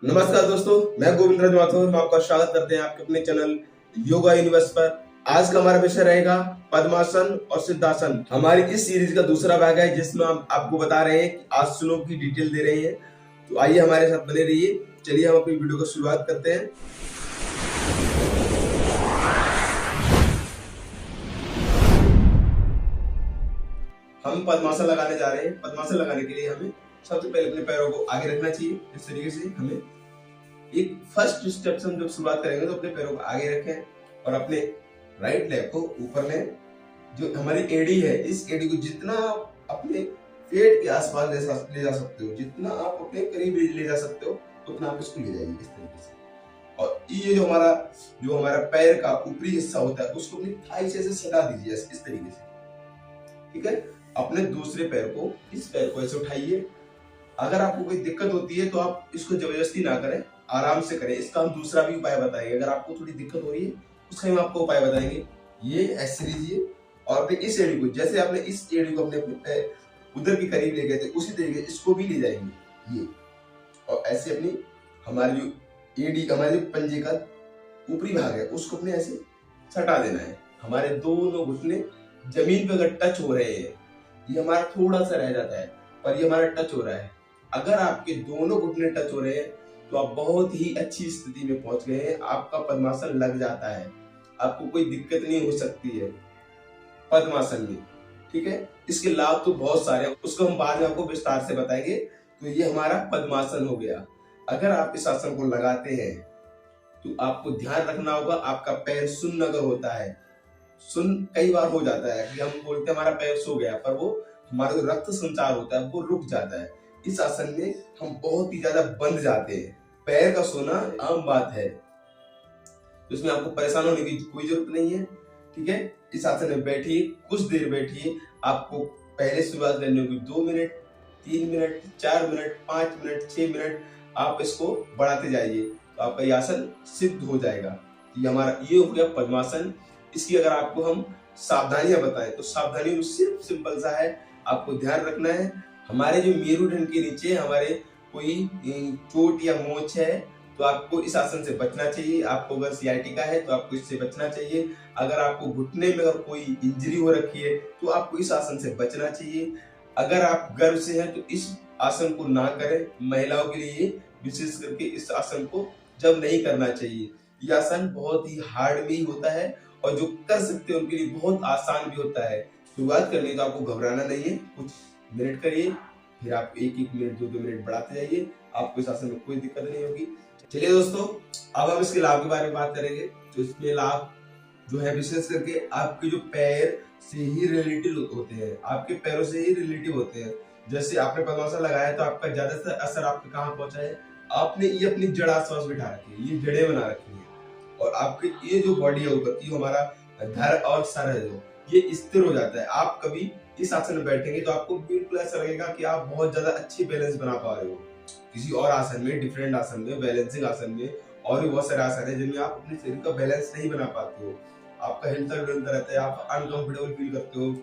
नमस्कार दोस्तों, मैं गोविंद राज माथुर। हम आपका स्वागत करते हैं आपके अपने चैनल योगा यूनिवर्स पर। आज का हमारा विषय रहेगा पद्मासन और सिद्धासन। हमारी इस सीरीज का दूसरा भाग है जिसमें हम आपको बता रहे हैं कि आसनों की डिटेल दे रहे हैं। तो आइए हमारे साथ बने रहिए। चलिए हम अपनी वीडियो को शुरुआत करते हैं। हम पद्मासन लगाने जा रहे हैं। पद्मासन लगाने के लिए हमें सबसे पहले अपने पैरों को आगे रखना चाहिए। इस तरीके से हमें एक फर्स्ट स्टेप से हम जब शुरुआत करेंगे तो अपने पैरों को आगे रखें और अपने राइट लेग को ऊपर लें। जो हमारी एड़ी है, इस एड़ी को जितना आप अपने पेट के आसपास ले जा सकते हो, जितना आप अपने करीब ले जा सकते हो, उतना आप इसको ले जाइए इस तरीके से। और ये जो हमारा पैर का ऊपरी हिस्सा होता है उसको अपनी थाई से सटा दीजिए इस तरीके से। ठीक है, अपने दूसरे पैर को, इस पैर को ऐसे उठाइए। अगर आपको कोई दिक्कत होती है तो आप इसको जबरदस्ती ना करें, आराम से करें। इसका हम दूसरा भी उपाय बताएंगे। अगर आपको थोड़ी दिक्कत हो रही है उसका हम आपको उपाय बताएंगे। ये ऐसे लीजिए और अपने इस एड़ी को, जैसे आपने इस एड़ी को अपने पैर उधर के करीब ले गए थे, उसी तरीके इसको भी ले जाएंगे ये। और ऐसे अपनी हमारी जो एड़ी, हमारे जो पंजे का ऊपरी भाग है उसको अपने ऐसे सटा देना है। हमारे दोनों घुटने जमीन पे अगर टच हो रहे हैं, ये हमारा थोड़ा सा रह जाता है पर ये हमारा टच हो रहा है। अगर आपके दोनों घुटने टच हो रहे हैं तो आप बहुत ही अच्छी स्थिति में पहुंच गए हैं। आपका पद्मासन लग जाता है, आपको कोई दिक्कत नहीं हो सकती है पद्मासन में। ठीक है, इसके लाभ तो बहुत सारे हैं, उसको हम बाद में आपको विस्तार से बताएंगे। तो ये हमारा पद्मासन हो गया। अगर आप इस आसन को लगाते हैं तो आपको ध्यान रखना होगा, आपका पैर सुन्न अगर होता है, सुन्न कई बार हो जाता है कि हम बोलते हैं हमारा पैर सो गया, पर वो हमारा जो रक्त संचार होता है वो रुक जाता है। इस आसन में हम बहुत ही ज्यादा बंध जाते हैं। पैर का सोना आम बात है, तो इसमें आपको परेशान होने की कोई जरूरत नहीं है। ठीक है, इस आसन में बैठिए, कुछ देर बैठिए। आपको पहले शुरुआत करनी होगी 2 minute, 3 minute, 4 minute, 5 minute, 6 minute. आप इसको बढ़ाते जाइए तो आपका ये आसन सिद्ध हो जाएगा। ये हमारा ये हो गया पद्मासन। इसकी अगर आपको हम सावधानियां बताएं तो सावधानियों सिर्फ सिंपल सा है, आपको ध्यान रखना है हमारे जो मेरुदंड के नीचे हमारे कोई चोट या मोच है तो आपको इस आसन से बचना चाहिए। आपको अगर सियाटिका है तो आपको इससे बचना चाहिए। अगर आपको घुटने में अगर कोई इंजरी हो रखी है तो आपको इस आसन से बचना चाहिए। अगर आप गर्भ से हैं तो इस आसन को ना करें। महिलाओं के लिए विशेष करके इस आसन को जब नहीं करना चाहिए। यह आसन बहुत ही हार्ड भी होता है और जो कर सकते हैं उनके लिए बहुत आसान भी होता है। शुरुआत करनी तो आपको घबराना नहीं है, कुछ मिनट करिए, फिर आप 1-1 मिनट 2-2 मिनट बढ़ाते जाइए। आपको इस आसन में कोई दिक्कत नहीं होगी। चलिए दोस्तों, अब हम इसके लाभ के बारे में बात करेंगे। तो इसमें लाभ जो है विशेष करके आपके जो पैर से ही रिलेटिव होते हैं, आपके पैरों से ही रिलेटिव होते हैं। जैसे आपने पद्मासन लगाया तो आपका ज्यादातर असर आपके कहाँ पहुंचा है, आपने ये अपनी जड़ आसपास बिठा रखी है, ये जड़ें बना रखी है और आपके ये जो बॉडी है ऊपर की, हमारा धड़ और सर है जो, ये स्थिर हो जाता है। आप कभी इस आसन में बैठेंगे तो आपको बिल्कुल ऐसा लगेगा कि आप बहुत ज्यादा अच्छी बैलेंस बना पा रहे हो। किसी और आसन में, डिफरेंट आसन में, बैलेंसिंग आसन में और भी बहुत सारे आसन है जिनमें आप अपने शरीर का बैलेंस नहीं बना पाते हो। आपका हिलता डुलता रहता है, आप अनकंफर्टेबल फील करते हो।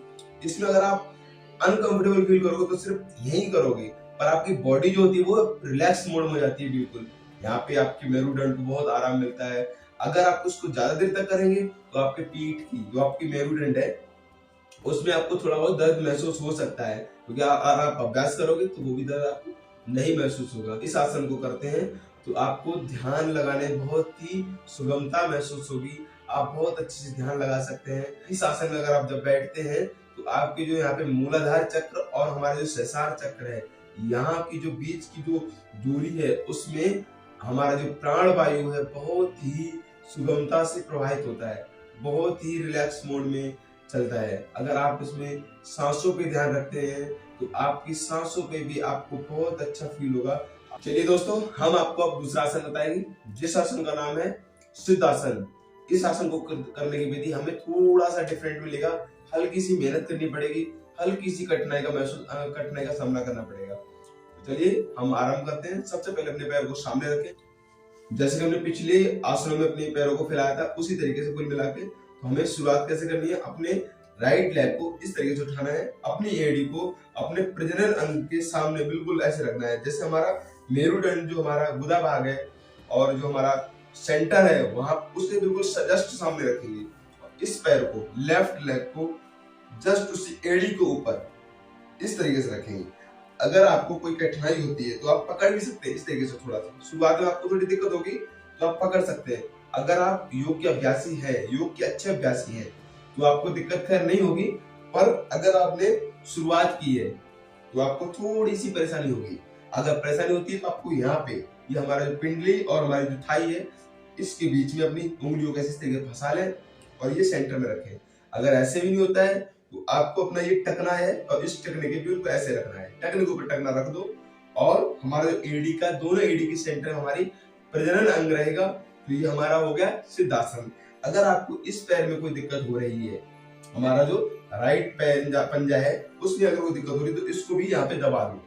इसमें अगर आप अनकंफर्टेबल फील करोगे तो सिर्फ यही करोगे, पर आपकी बॉडी जो होती है वो रिलैक्स मोड में हो जाती है बिल्कुल। यहाँ पे आपकी मेरुदंड को बहुत आराम मिलता है। अगर आप उसको ज्यादा देर तक करेंगे तो आपके पीठ की जो आपकी मेरुदंड है उसमें आपको थोड़ा बहुत दर्द महसूस हो सकता है, क्योंकि अगर आप अभ्यास करोगे तो वो भी दर्द आपको नहीं महसूस होगा। इस आसन को करते हैं तो आपको ध्यान लगाने बहुत ही सुगमता महसूस होगी। आप बहुत अच्छे से ध्यान लगा सकते हैं। इस आसन में अगर आप जब बैठते हैं तो आपके जो यहाँ पे मूलाधार चक्र और हमारे जो सहस्रार चक्र है, यहाँ की जो बीच की जो दूरी है उसमें हमारा जो प्राण वायु है बहुत ही सुगमता से प्रवाहित होता है, बहुत ही रिलैक्स मोड में चलता है। अगर आप इसमें सांसों पे ध्यान रखते हैं तो आपकी सांसों पे भी आपको बहुत अच्छा फील होगा। चलिए दोस्तों, हम आपको अब दूसरा आसन बताएंगे जिस आसन का नाम है सिद्धासन। इस आसन को करने की विधि हमें थोड़ा सा डिफरेंट मिलेगा, हल्की सी मेहनत करनी पड़ेगी, हल्की सी कठिनाई का सामना करना पड़ेगा। चलिए हम आराम करते हैं। सबसे पहले अपने पैर को सामने रखें, जैसे कि हमने पिछले आसनों में अपने पैरों को फैलाया था उसी तरीके से कुल मिला के। तो हमें शुरुआत कैसे करनी है, अपने राइट लेग को इस तरीके से उठाना है, अपनी एड़ी को अपने प्रजनन अंग के सामने बिल्कुल ऐसे रखना है, जैसे हमारा मेरुदंड जो हमारा गुदा भाग है और जो हमारा सेंटर है वहां उसके बिल्कुल जस्ट सामने रखेंगे। इस पैर को, लेफ्ट लेग को जस्ट उसी एड़ी के ऊपर इस तरीके से रखेंगे। अगर आपको कोई कठिनाई होती है तो आप पकड़ भी सकते हैं इस तरीके से। थोड़ा सा शुरुआत में आपको थोड़ी दिक्कत होगी तो आप पकड़ सकते हैं। अगर आप योग के अभ्यासी हैं, योग के अच्छे अभ्यासी हैं, तो आपको दिक्कत खैर नहीं होगी। पर अगर आपने शुरुआत की है तो आपको थोड़ी सी परेशानी होगी। अगर परेशानी होती है तो आपको यहाँ पे, ये हमारा जो पिंडली और हमारी जो थाई है, इसके बीच में अपनी उंगलियों को इस तरीके फंसा लें और ये सेंटर में रखें। अगर ऐसे भी नहीं होता है तो आपको अपना ये टकना है और इस टकने के बिल्कुल ऐसे रखना है। टकने के ऊपर टकना रख दो और हमारा जो एड़ी का, दोनों एड़ी के सेंटर में हमारी प्रजनन अंग रहेगा। तो ये हमारा हो गया सिद्धासन। अगर आपको इस पैर में कोई दिक्कत हो रही है, हमारा जो राइट पंजा है उसमें अगर कोई दिक्कत हो रही है तो इसको भी यहाँ पे दबा दो।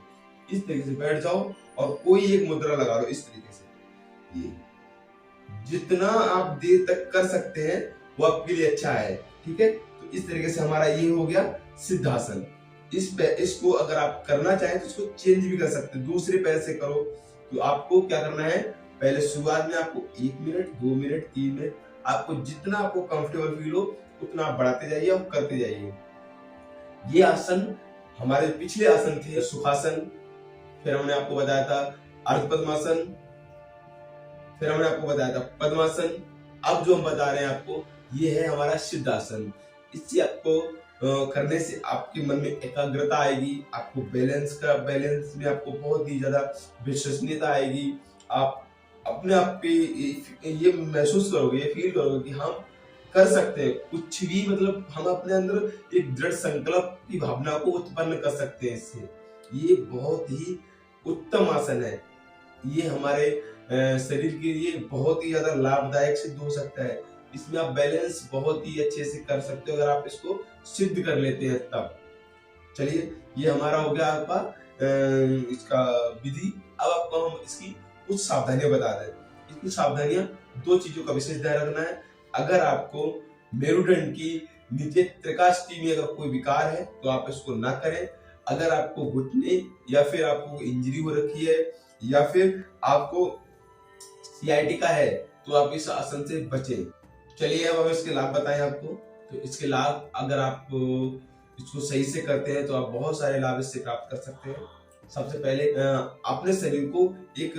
इस तरीके से बैठ जाओ और कोई एक मुद्रा लगा लो इस तरीके से। ये जितना आप देर तक कर सकते हैं वो आपके लिए अच्छा है, ठीक है। तो इस तरीके से हमारा ये हो गया सिद्धासन। इसको अगर आप करना चाहें तो इसको चेंज भी कर सकते हैं, दूसरे पैर से करो। तो आपको क्या करना है, पहले शुरुआत में आपको 1 मिनट, 2 मिनट, 3 मिनट, आपको जितना आपको कंफर्टेबल फील हो उतना आप बढ़ाते जाइए और करते जाइए। ये आसन हमारे पिछले आसन थे सुखासन, फिर हमने आपको बताया था अर्ध पद्मासन, फिर हमने आपको बताया था पद्मासन। अब जो हम बता रहे हैं आपको, ये है हमारा सिद्धासन। इससे आपको करने से आपके मन में एकाग्रता आएगी, आपको बैलेंस में आपको बहुत ही ज्यादा विश्वसनीयता आएगी। आप अपने आप पे ये महसूस करोगे, ये फील करोगे कि हम कर सकते हैं कुछ भी। मतलब हम अपने अंदर एक दृढ़ संकल्प की भावना को उत्पन्न कर सकते हैं इससे। ये बहुत ही उत्तम आसन है। ये हमारे शरीर के लिए बहुत ही ज्यादा लाभदायक सिद्ध हो सकता है। इसमें आप बैलेंस बहुत ही अच्छे से कर सकते हो अगर आप इसको सिद्ध कर लेते हैं तब। चलिए, ये हमारा हो गया आपका इसका विधि। अब आपको हम इसकी कुछ सावधानियां बता दें। इसकी सावधानियां, 2 चीजों का विशेष ध्यान रखना है। अगर आपको मेरुदंड की नीचे त्रिकाष्ठी में अगर कोई विकार है तो आप इसको ना करें। अगर आपको घुटने या फिर आपको इंजरी हो रखी है या फिर आपको सियाटिका है तो आप इस आसन से बचें। चलिए, अब हम इसके लाभ बताएं आपको। तो इसके लाभ, अगर आप इसको सही से करते हैं तो आप बहुत सारे लाभ इससे प्राप्त कर सकते हैं। सबसे पहले अपने शरीर को एक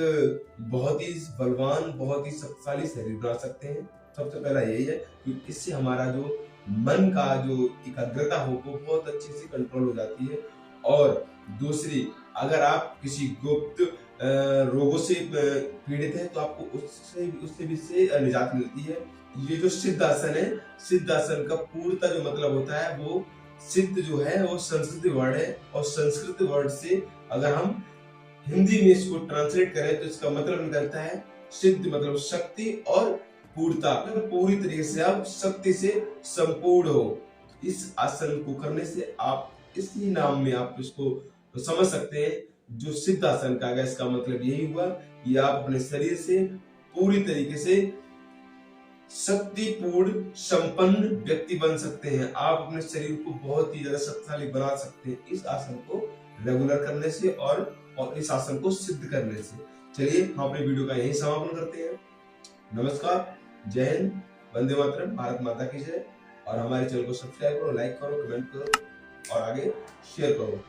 बहुत ही बलवान, बहुत ही शक्तिशाली शरीर बना सकते हैं। सबसे पहला यही है कि इससे हमारा जो मन का जो एकाग्रता हो वो बहुत अच्छे से कंट्रोल हो जाती है। और दूसरी, अगर आप किसी गुप्त रोगों से पीड़ित है तो आपको उससे भी से निजात मिलती है। ये जो सिद्धासन है, सिद्धासन का पूर्णता जो मतलब होता है वो सिद्ध जो है वो संस्कृत वर्ड है, और संस्कृत वर्ड से अगर हम हिंदी में इसको ट्रांसलेट करें तो इसका मतलब निकलता है सिद्ध, मतलब शक्ति, और पूर्णता, मतलब पूरी तरीके से आप शक्ति से संपूर्ण हो। इस आसन को करने से आप इसी नाम में आप इसको समझ सकते हैं। जो सिद्धासन का है इसका मतलब यही हुआ कि आप अपने शरीर से पूरी तरीके से शक्तिपूर्ण संपन्न व्यक्ति बन सकते हैं। आप अपने शरीर को बहुत ही ज्यादा शक्तिशाली बना सकते हैं इस आसन को रेगुलर करने से और इस आसन को सिद्ध करने से। चलिए, हम अपने वीडियो का यही समापन करते हैं। नमस्कार, जय हिंद, वंदे मातरम, भारत माता की जय। और हमारे चैनल को सब्सक्राइब करो, लाइक करो, कमेंट करो और आगे शेयर करो।